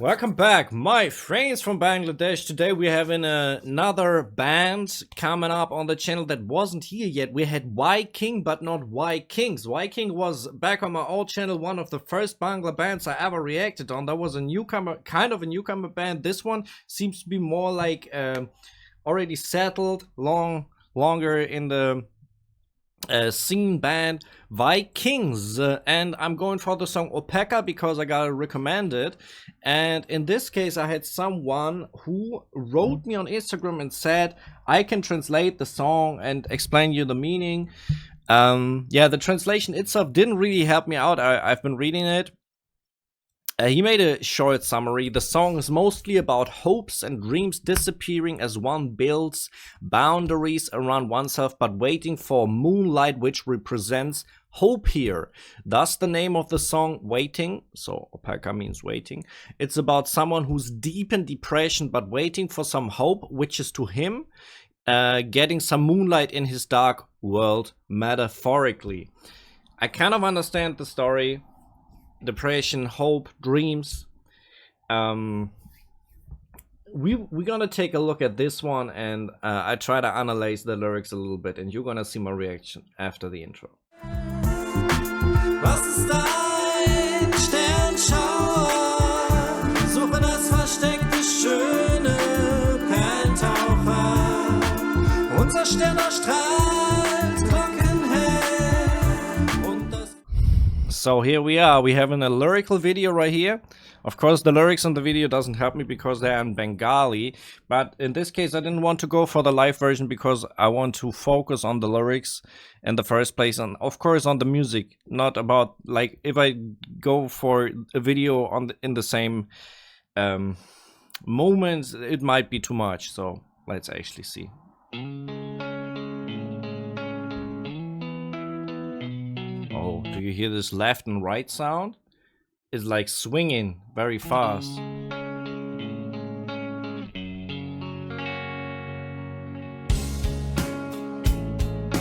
Welcome back, my friends from Bangladesh. Today we have another band coming up on the channel that wasn't here yet. We had Viking, but not Vikings. Viking was back on my old channel, one of the first Bangla bands I ever reacted on. That was a newcomer, kind of a newcomer band. This one seems to be more like already settled, longer in the scene band Vikings, and I'm going for the song Oppekha because I got it recommended. And in this case I had someone who wrote me on Instagram and said I can translate the song and explain you the meaning. Yeah, the translation itself didn't really help me out. I've been reading it. He made a short summary. The song is mostly about hopes and dreams disappearing as one builds boundaries around oneself, but waiting for moonlight, which represents hope here. Thus the name of the song, Waiting. So Oppekha means waiting. It's about someone who's deep in depression, but waiting for some hope, which is to him getting some moonlight in his dark world, metaphorically. I kind of understand the story. Depression, hope, dreams. We're gonna take a look at this one, and I try to analyze the lyrics a little bit, and you're gonna see my reaction after the intro. Was ist ein Sternschauer? Suche das versteckte schöne Perltaucher. Unser Stern erstrahlt glockenhell und das. So here we are. We have a lyrical video right here. Of course, the lyrics on the video doesn't help me because they're in Bengali. But in this case, I didn't want to go for the live version because I want to focus on the lyrics in the first place. And of course, on the music. Not about, like, if I go for a video in the same moments, it might be too much. So let's actually see. Oh, do you hear this left and right sound? It's like swinging very fast.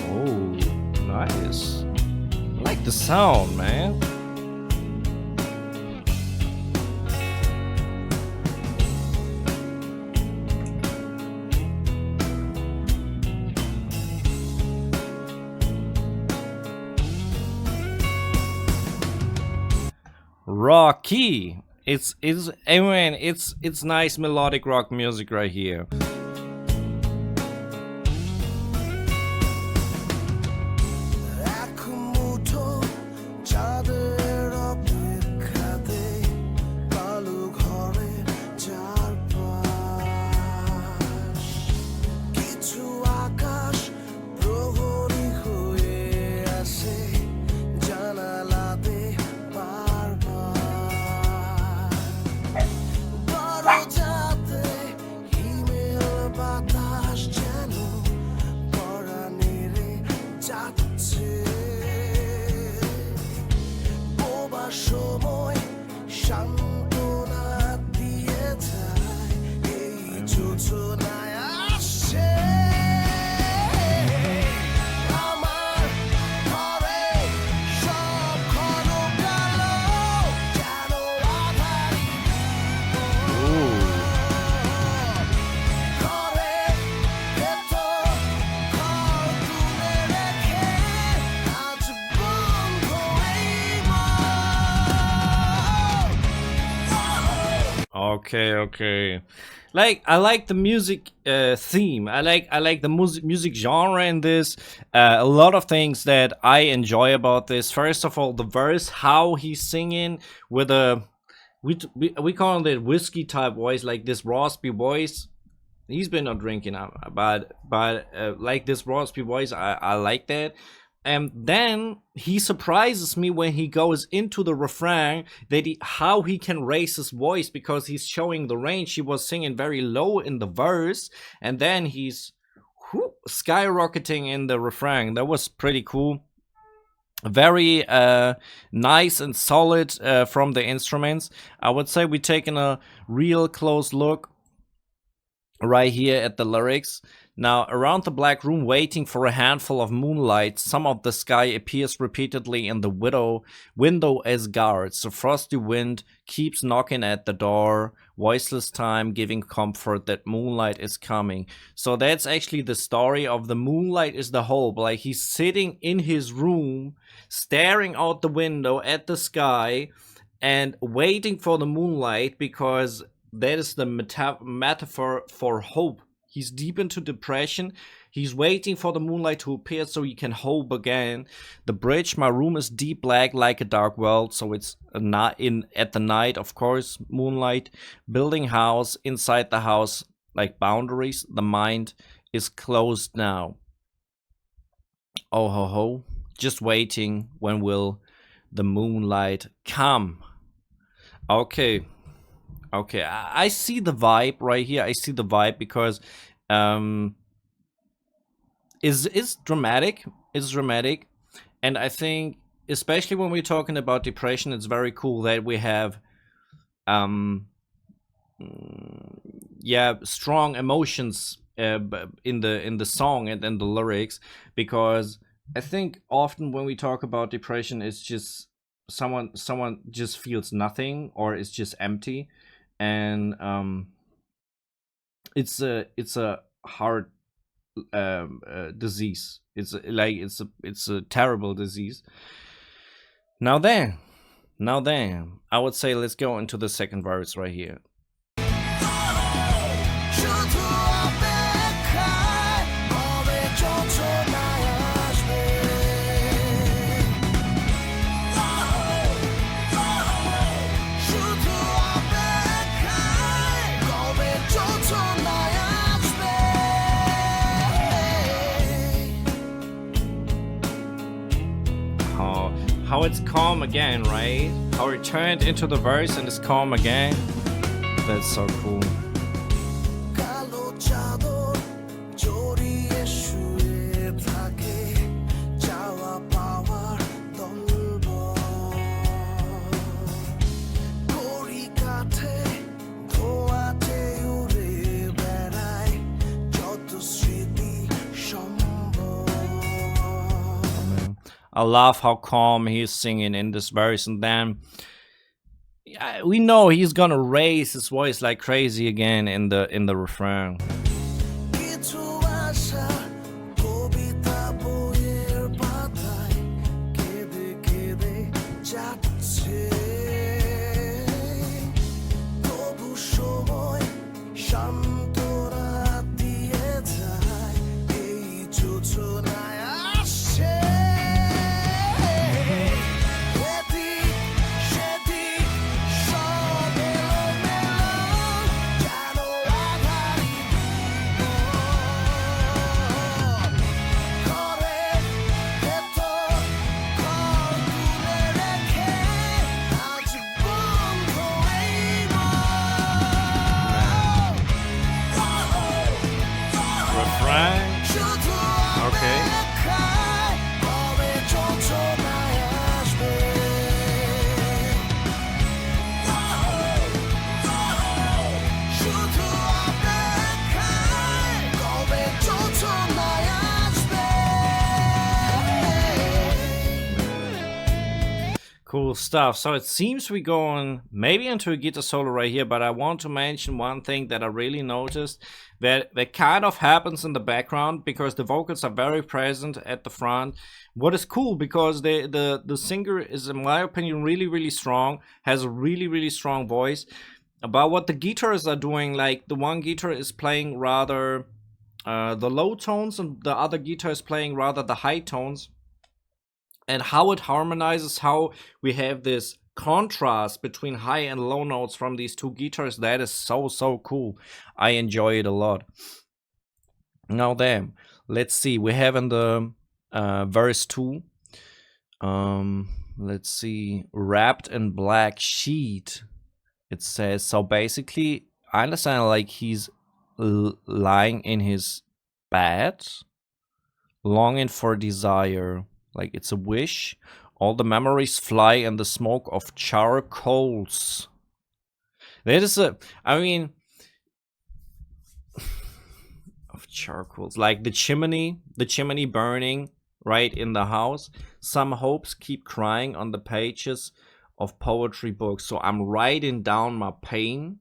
Oh, nice. I like the sound, man. Rocky. It's nice melodic rock music right here. Okay. Like, I like the music theme. I like the music genre in this. A lot of things that I enjoy about this. First of all, the verse, how he's singing with a we call it whiskey type voice, like this raspy voice. He's been not drinking, but like this raspy voice, I like that. And then he surprises me when he goes into the refrain that how he can raise his voice, because he's showing the range. He was singing very low in the verse, and then he's skyrocketing in the refrain. That was pretty cool. Very nice and solid from the instruments. I would say we're taking a real close look right here at the lyrics. Now, around the black room, waiting for a handful of moonlight, some of the sky appears repeatedly in the window as guards. The frosty wind keeps knocking at the door, voiceless time giving comfort that moonlight is coming. So that's actually the story of the moonlight is the hope. Like he's sitting in his room, staring out the window at the sky, and waiting for the moonlight because that is the metaphor for hope. He's deep into depression. He's waiting for the moonlight to appear so he can hope again. The bridge, my room is deep black like a dark world, so it's not in at the night, of course, moonlight. Building house, inside the house, like boundaries. The mind is closed now. Oh ho ho, just waiting. When will the moonlight come? Okay. Okay, I see the vibe right here. I see the vibe because is dramatic. It's dramatic, and I think especially when we're talking about depression, it's very cool that we have yeah, strong emotions in the song and in the lyrics, because I think often when we talk about depression, it's just someone just feels nothing or is just empty, and it's a hard disease. It's a terrible disease. Now then, I would say let's go into the second verse right here. How it's calm again, right? How it turned into the verse and it's calm again. That's so cool. I love how calm he's singing in this verse, and then we know he's gonna raise his voice like crazy again in the refrain. Okay. Cool stuff. So it seems we're going maybe into a guitar solo right here, but I want to mention one thing that I really noticed that kind of happens in the background because the vocals are very present at the front. What is cool because the singer is, in my opinion, really strong, has a really strong voice. About what the guitars are doing, like the one guitar is playing rather the low tones and the other guitar is playing rather the high tones. And how it harmonizes, how we have this contrast between high and low notes from these two guitars, that is so cool. I enjoy it a lot. Now then, let's see, we have in the verse 2, let's see, wrapped in black sheet, it says. So basically I understand like he's lying in his bed, longing for desire. Like it's a wish. All the memories fly in the smoke of charcoals. That is I mean, of charcoals, like the chimney burning right in the house. Some hopes keep crying on the pages of poetry books. So I'm writing down my pain,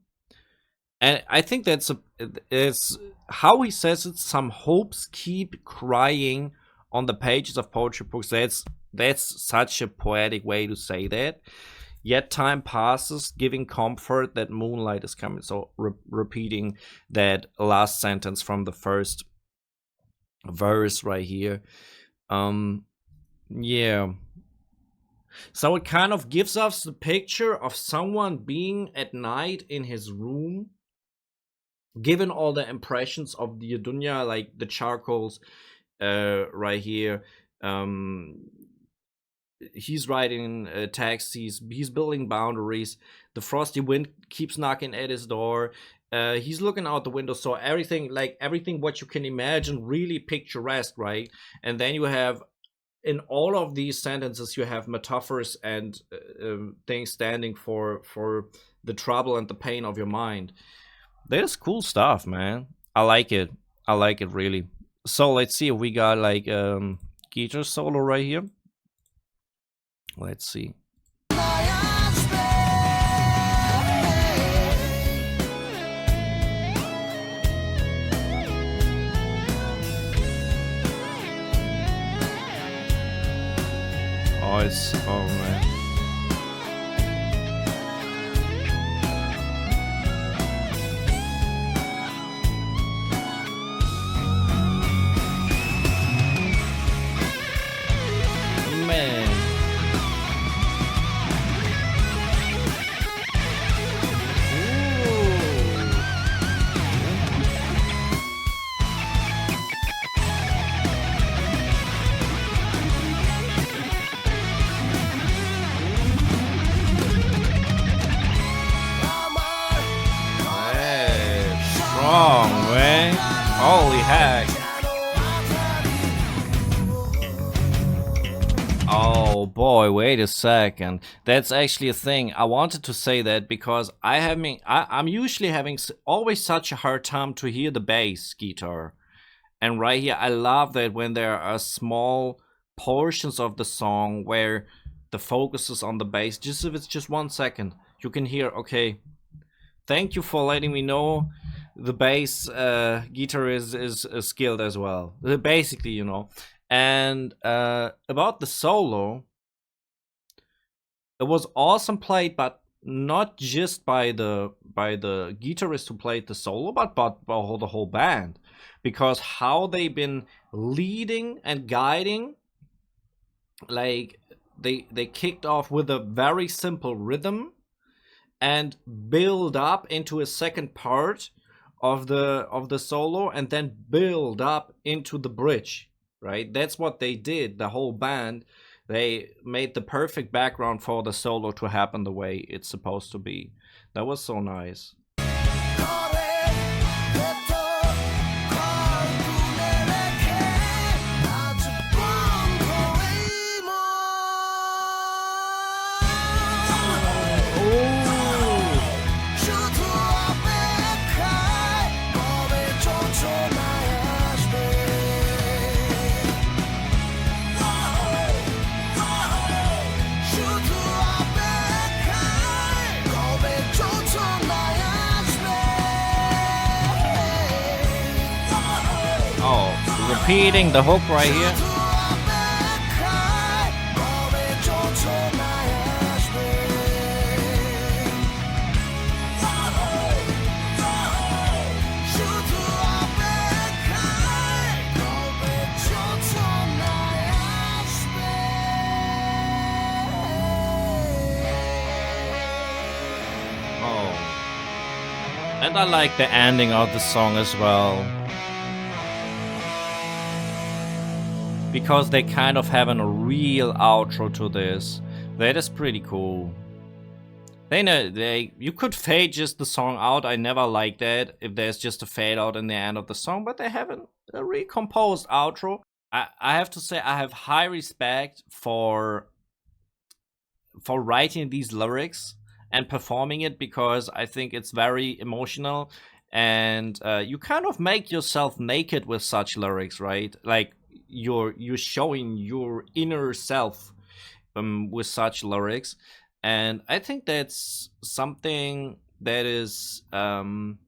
and I think it's how he says it. Some hopes keep crying on the pages of poetry books. That's such a poetic way to say that. Yet time passes, giving comfort that moonlight is coming. So repeating that last sentence from the first verse right here. Yeah. So it kind of gives us the picture of someone being at night in his room, given all the impressions of the dunya, like the charcoals, right here. He's riding taxis. He's building boundaries. The frosty wind keeps knocking at his door. He's looking out the window. So everything what you can imagine, really picturesque, right? And then you have, in all of these sentences, you have metaphors and things standing for the trouble and the pain of your mind. That is cool stuff, man. I like it. I like it really. So let's see if we got like guitar solo right here. Let's see. Oh man. Man. Strong, man. Holy heck. Oh boy, wait a second. That's actually a thing. I wanted to say that because I'm usually having always such a hard time to hear the bass guitar. And right here, I love that when there are small portions of the song where the focus is on the bass, just if it's just 1 second, you can hear, okay, thank you for letting me know the bass guitar is skilled as well. Basically, you know. And about the solo, it was awesome played, but not just by the guitarist who played the solo, but by the whole band, because how they've been leading and guiding, like they kicked off with a very simple rhythm and build up into a second part of the solo, and then build up into the bridge, right? That's what they did. The whole band, they made the perfect background for the solo to happen the way it's supposed to be. That was so nice. Repeating the hook right here. Oh. And I like the ending of the song as well, because they kind of have a real outro to this. That is pretty cool. You could fade just the song out. I never like that if there's just a fade out in the end of the song, but they have a recomposed outro. I have to say I have high respect for writing these lyrics and performing it, because I think it's very emotional. and you kind of make yourself naked with such lyrics, right? Like you're showing your inner self with such lyrics, and I think that's something that is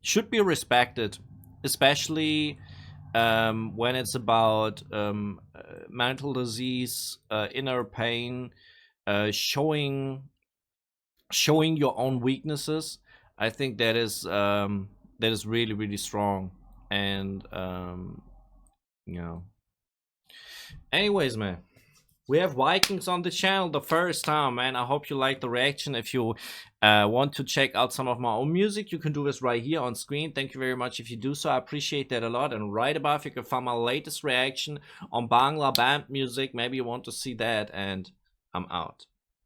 should be respected, especially when it's about mental disease, inner pain, showing your own weaknesses. I think that is really really strong, and you know. Anyways, man, we have Vikings on the channel the first time, man. I hope you like the reaction. If you want to check out some of my own music, you can do this right here on screen. Thank you very much if you do so. I appreciate that a lot. And right above, you can find my latest reaction on Bangla band music. Maybe you want to see that, and I'm out.